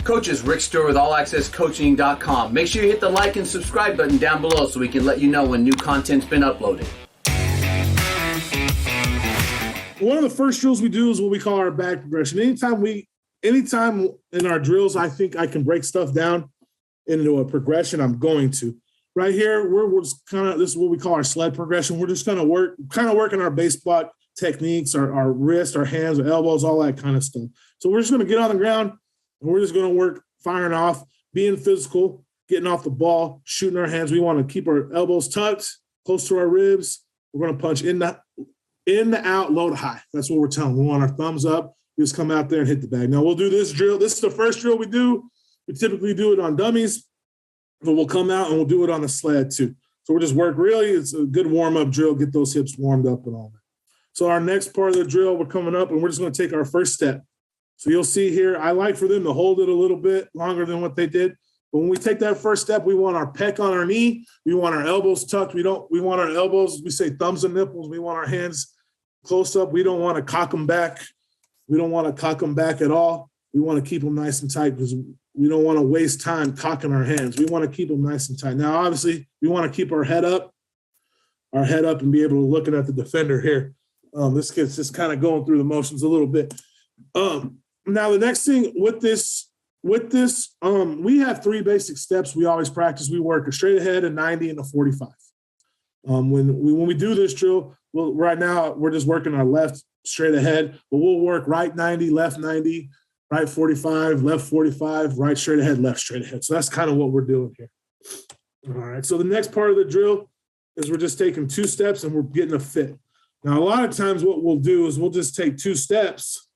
Coaches, Rick Stewart with allaccesscoaching.com. Make sure you hit the like and subscribe button down below so we can let you know when new content's been uploaded. One of the first drills we do is what we call our bag progression. Anytime in our drills, I think I can break stuff down into a progression, I'm going to. Right here, we're just this is what we call our sled progression. We're just going to working our base block techniques, our wrists, our hands, our elbows, all that kind of stuff. So we're just going to get on the ground and we're just going to work firing off, being physical, getting off the ball, shooting our hands. We want to keep our elbows tucked, close to our ribs. We're going to punch in the out, low to high. That's what we're telling them. We want our thumbs up. We just come out there and hit the bag. Now we'll do this drill. This is the first drill we do. We typically do it on dummies, but we'll come out and we'll do it on the sled too. So we'll just work really. It's a good warm-up drill. Get those hips warmed up and all that. So our next part of the drill, we're coming up and we're just going to take our first step. So you'll see here, I like for them to hold it a little bit longer than what they did. But when we take that first step, we want our pec on our knee. We want our elbows tucked. We want our elbows, we say thumbs and nipples. We want our hands close up. We don't want to cock them back. We don't want to cock them back at all. We want to keep them nice and tight because we don't want to waste time cocking our hands. We want to keep them nice and tight. Now, obviously, we want to keep our head up and be able to look at the defender here. This kid's just kind of going through the motions a little bit. Now, the next thing with this, we have 3 basic steps we always practice. We work a straight ahead, a 90, and a 45. When we do this drill, right now we're just working our left straight ahead, but we'll work right 90, left 90, right 45, left 45, right straight ahead, left straight ahead. So that's kind of what we're doing here. All right. So the next part of the drill is we're just taking 2 steps and we're getting a fit. Now, a lot of times what we'll do is we'll just take 2 steps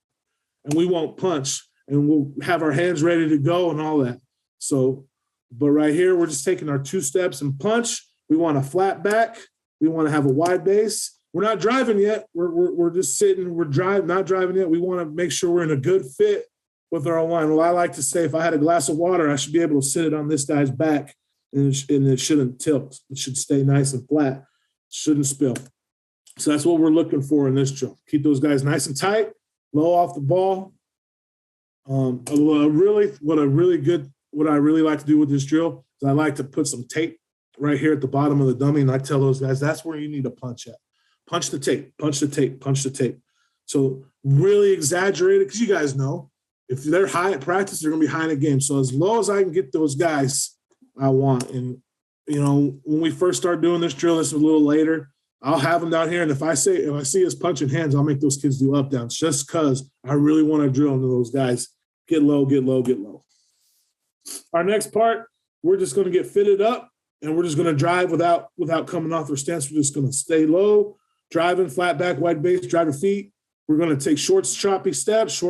and we won't punch and we'll have our hands ready to go and all that. So, but right here, we're just taking our 2 steps and punch. We want a flat back. We want to have a wide base. We're not driving yet. We're just sitting. Not driving yet. We want to make sure we're in a good fit with our line. Well, I like to say if I had a glass of water, I should be able to sit it on this guy's back and it shouldn't tilt. It should stay nice and flat. It shouldn't spill. So that's what we're looking for in this drill. Keep those guys nice and tight, low off the ball. What I really like to do with this drill is I like to put some tape right here at the bottom of the dummy, and I tell those guys that's where you need to punch at. Punch the tape, punch the tape, punch the tape. So really exaggerate it because you guys know if they're high at practice, they're going to be high in the game. So as low as I can get those guys, I want. And, when we first start doing this drill, this is a little later, I'll have them down here. And if I see us punching hands, I'll make those kids do up downs just because I really want to drill into those guys. Get low, get low, get low. Our next part, we're just going to get fitted up and we're just going to drive without coming off our stance. We're just going to stay low, driving, flat back, wide base, drive your feet. We're going to take short, choppy steps,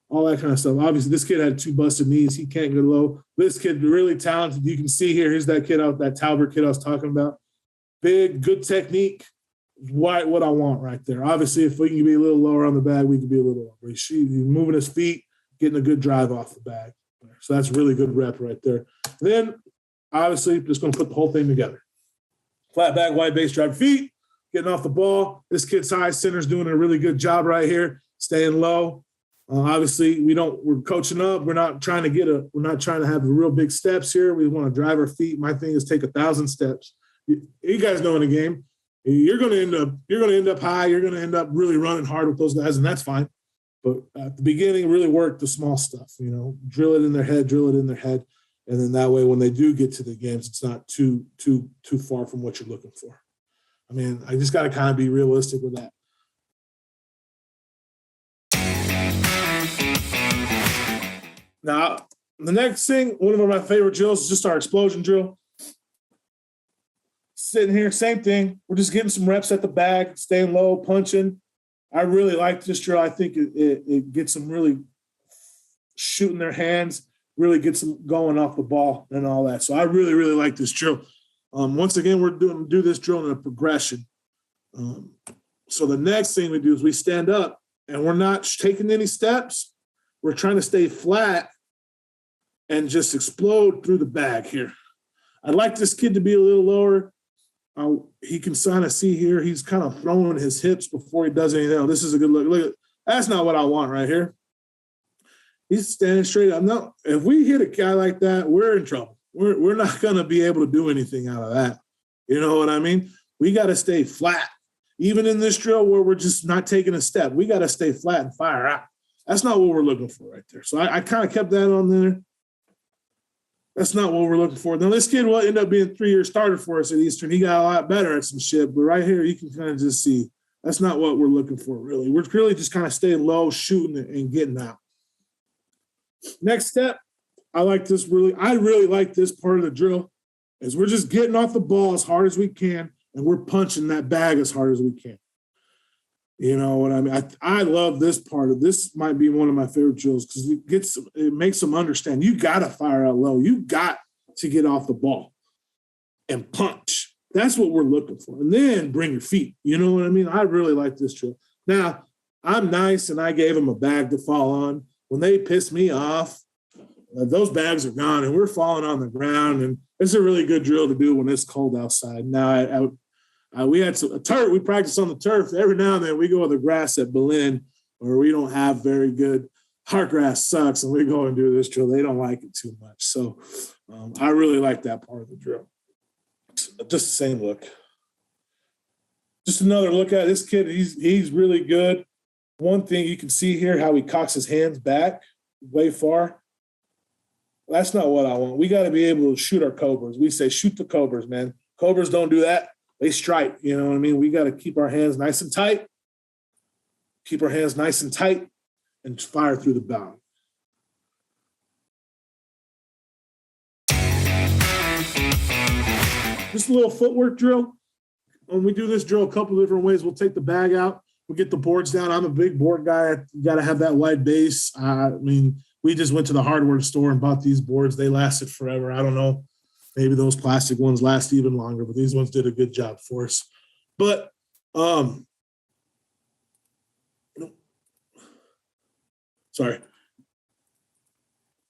all that kind of stuff. Obviously, this kid had 2 busted knees. He can't get low. This kid, really talented. You can see here, here's that kid out, that Talbert kid I was talking about. Big, good technique. What I want right there. Obviously, if we can be a little lower on the bag, we can be a little lower. He's moving his feet, getting a good drive off the bag. So that's really good rep right there. Then, obviously, just going to put the whole thing together. Flat back, wide base, drive feet, getting off the ball. This kid's high center's doing a really good job right here, staying low. Obviously, we're coaching up. We're not trying to have the real big steps here. We want to drive our feet. My thing is take 1,000 steps. You guys know in the game, you're going to end up high. You're going to end up really running hard with those guys, and that's fine. But at the beginning, really work the small stuff. Drill it in their head, and then that way, when they do get to the games, it's not too far from what you're looking for. I mean, I just got to kind of be realistic with that. Now, the next thing, one of my favorite drills is just our explosion drill. Sitting here, same thing. We're just getting some reps at the bag, staying low, punching. I really like this drill. I think it gets them really shooting their hands, really gets them going off the ball and all that. So I really, really like this drill. Once again, we're do this drill in a progression. So the next thing we do is we stand up and we're not taking any steps. We're trying to stay flat and just explode through the bag here. I'd like this kid to be a little lower. He can kind of see here. He's kind of throwing his hips before he does anything else. This is a good look. Look, that's not what I want right here. He's standing straight up. No, if we hit a guy like that, we're in trouble. We're not going to be able to do anything out of that. You know what I mean? We got to stay flat. Even in this drill where we're just not taking a step, we got to stay flat and fire out. That's not what we're looking for right there. So I kind of kept that on there. That's not what we're looking for. Now, this kid will end up being a 3-year starter for us at Eastern. He got a lot better at some shit, but right here, you can kind of just see that's not what we're looking for, really. We're really just kind of staying low, shooting and getting out. Next step, I really like this part of the drill, is we're just getting off the ball as hard as we can, and we're punching that bag as hard as we can. You know what I mean? I love this part of this. Might be one of my favorite drills because it makes them understand you got to fire out low. You got to get off the ball and punch. That's what we're looking for. And then bring your feet. You know what I mean? I really like this drill. Now, I'm nice and I gave them a bag to fall on. When they piss me off, those bags are gone and we're falling on the ground. And it's a really good drill to do when it's cold outside. Now, we had a turf. We practice on the turf. Every now and then we go to the grass at Belen where we don't have very good. Our grass sucks, and we go and do this drill. They don't like it too much. So I really like that part of the drill. Just the same look. Just another look at this kid. He's really good. One thing you can see here, how he cocks his hands back way far. That's not what I want. We got to be able to shoot our cobras. We say shoot the cobras, man. Cobras don't do that. They strike, you know what I mean? We got to keep our hands nice and tight. Keep our hands nice and tight and fire through the bound. Just a little footwork drill. When we do this drill a couple different ways, we'll take the bag out. We'll get the boards down. I'm a big board guy. You got to have that wide base. We just went to the hardware store and bought these boards. They lasted forever. I don't know. Maybe those plastic ones last even longer, but these ones did a good job for us. But sorry.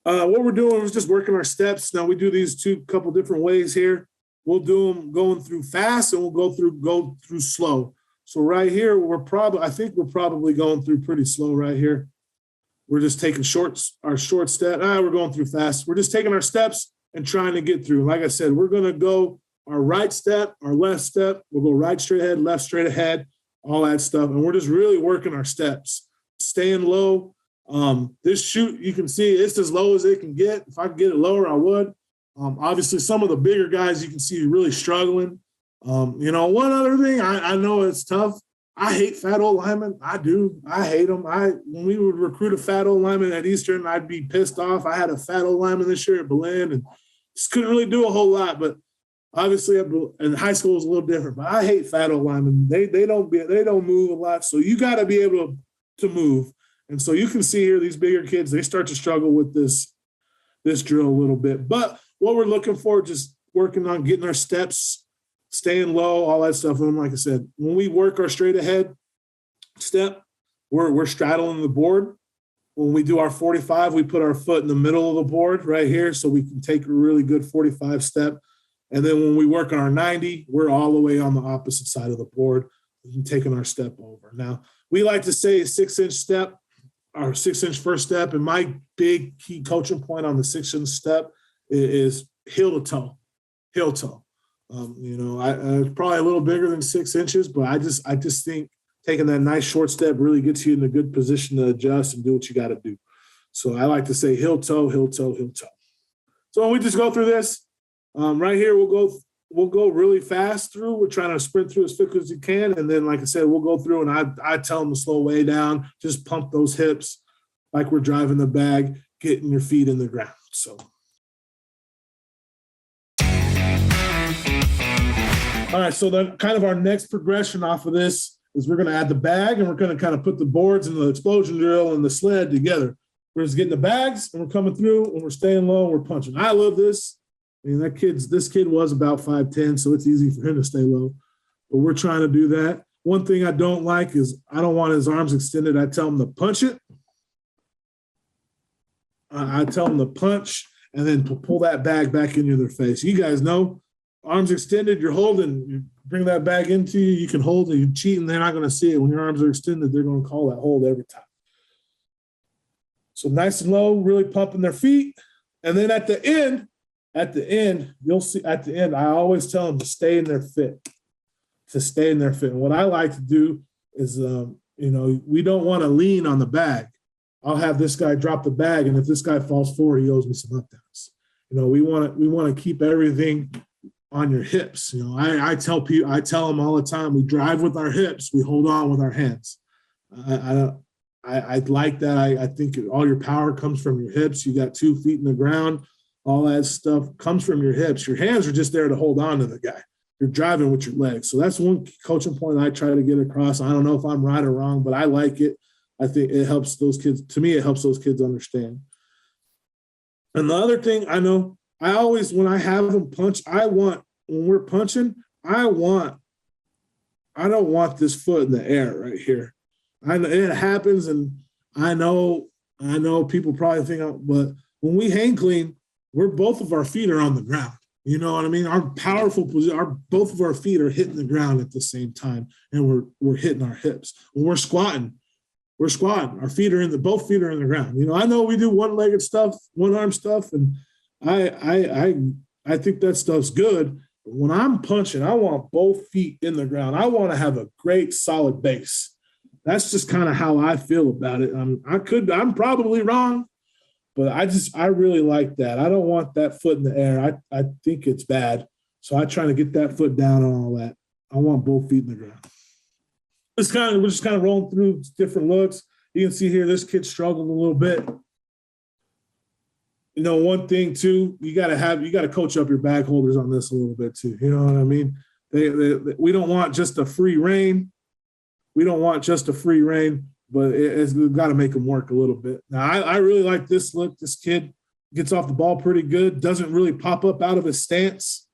What we're doing is just working our steps. Now we do these couple different ways here. We'll do them going through fast and we'll go through slow. So right here, I think we're probably going through pretty slow right here. We're just taking our short step. We're going through fast. We're just taking our steps and trying to get through. Like I said, we're going to go our right step, our left step. We'll go right straight ahead, left straight ahead, all that stuff. And we're just really working our steps, staying low. This shoot, you can see it's as low as it can get. If I could get it lower, I would. Obviously, some of the bigger guys you can see really struggling. One other thing, I know it's tough. I hate fat old linemen. I do. I hate them. When we would recruit a fat old lineman at Eastern, I'd be pissed off. I had a fat old lineman this year at Belen and just couldn't really do a whole lot. But obviously, in high school is a little different. But I hate fat old linemen. They don't move a lot. So you got to be able to move. And so you can see here these bigger kids, they start to struggle with this drill a little bit. But what we're looking for, just working on getting our steps, staying low, all that stuff. And like I said, when we work our straight ahead step, we're straddling the board. When we do our 45, we put our foot in the middle of the board right here so we can take a really good 45 step. And then when we work on our 90, we're all the way on the opposite side of the board and taking our step over. Now, we like to say a 6-inch step, our 6-inch first step. And my big key coaching point on the 6-inch step is heel to toe. I probably a little bigger than 6 inches, but I just think taking that nice short step really gets you in a good position to adjust and do what you got to do. So I like to say heel toe, heel toe, heel toe. So when we just go through this, right here, we'll go really fast through. We're trying to sprint through as quick as you can. And then, like I said, we'll go through and I tell them to slow way down, just pump those hips like we're driving the bag, getting your feet in the ground. So. All right, so then kind of our next progression off of this is we're going to add the bag and we're going to kind of put the boards and the explosion drill and the sled together. We're just getting the bags and we're coming through and we're staying low and we're punching. I love this. I mean, this kid was about 5'10", so it's easy for him to stay low. But we're trying to do that. One thing I don't like is I don't want his arms extended. I tell him to punch it. I tell him to punch and then pull that bag back into their face. You guys know. Arms extended, you're holding, you bring that bag into you, you can hold it, you cheat, and they're not going to see it. When your arms are extended, they're going to call that hold every time. So nice and low, really pumping their feet. And then at the end, you'll see at the end, I always tell them to stay in their fit, And what I like to do is, we don't want to lean on the bag. I'll have this guy drop the bag, and if this guy falls forward, he owes me some up downs. We want to keep everything on your hips. I tell them all the time, we drive with our hips, we hold on with our hands. I like that. I think all your power comes from your hips. You got 2 feet in the ground. All that stuff comes from your hips. Your hands are just there to hold on to the guy. You're driving with your legs. So that's one coaching point I try to get across. I don't know if I'm right or wrong, but I like it. I think it helps those kids. To me, it helps those kids understand. And the other thing I know, I always, when I have them punch, when we're punching, I don't want this foot in the air right here. It happens, and I know people probably think, but when we hang clean, both of our feet are on the ground. You know what I mean? Our powerful position, both of our feet are hitting the ground at the same time, and we're hitting our hips. When we're squatting. Our feet are both feet are in the ground. I know we do one-legged stuff, one-arm stuff, and I think that stuff's good. But when I'm punching, I want both feet in the ground. I want to have a great solid base. That's just kind of how I feel about it. I'm probably wrong, but I really like that. I don't want that foot in the air. I think it's bad. So I try to get that foot down and all that. I want both feet in the ground. We're just kind of rolling through different looks. You can see here, this kid struggled a little bit. One thing too, you got to coach up your bag holders on this a little bit too. You know what I mean? We don't want just a free rein. But we've got to make them work a little bit. Now, I really like this look. This kid gets off the ball pretty good, doesn't really pop up out of his stance,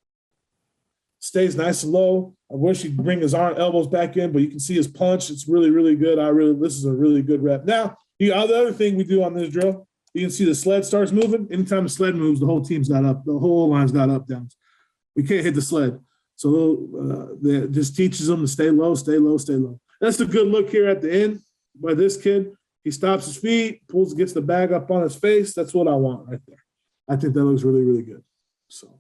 stays nice and low. I wish he'd bring his elbows back in, but you can see his punch. It's really, really good. This is a really good rep. Now, the other thing we do on this drill, you can see the sled starts moving. Anytime the sled moves, the whole team's got up. The whole line's got up downs. We can't hit the sled. So that just teaches them to stay low, stay low, stay low. That's a good look here at the end by this kid. He stops his feet, gets the bag up on his face. That's what I want right there. I think that looks really, really good. So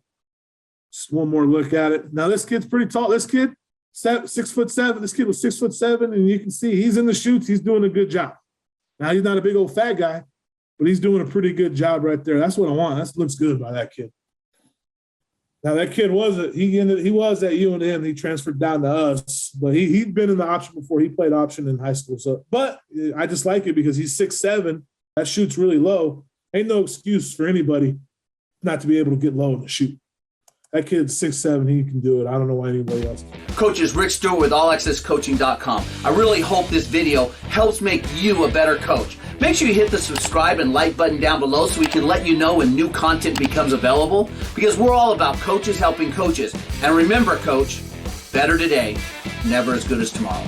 just one more look at it. Now, this kid's pretty tall. This kid, 6'7". This kid was 6'7", and you can see he's in the chutes. He's doing a good job. Now, he's not a big old fat guy, but he's doing a pretty good job right there. That's what I want. That looks good by that kid. Now, that kid was at UNM. He transferred down to us, but he'd been in the option before. He played option in high school. But I just like it because he's 6'7". That shoots really low. Ain't no excuse for anybody not to be able to get low in the shoot. That kid's 6'7". He can do it. I don't know why anybody else can. Coaches, Rick Stewart with allaccesscoaching.com. I really hope this video helps make you a better coach. Make sure you hit the subscribe and like button down below so we can let you know when new content becomes available, because we're all about coaches helping coaches. And remember, coach, better today, never as good as tomorrow.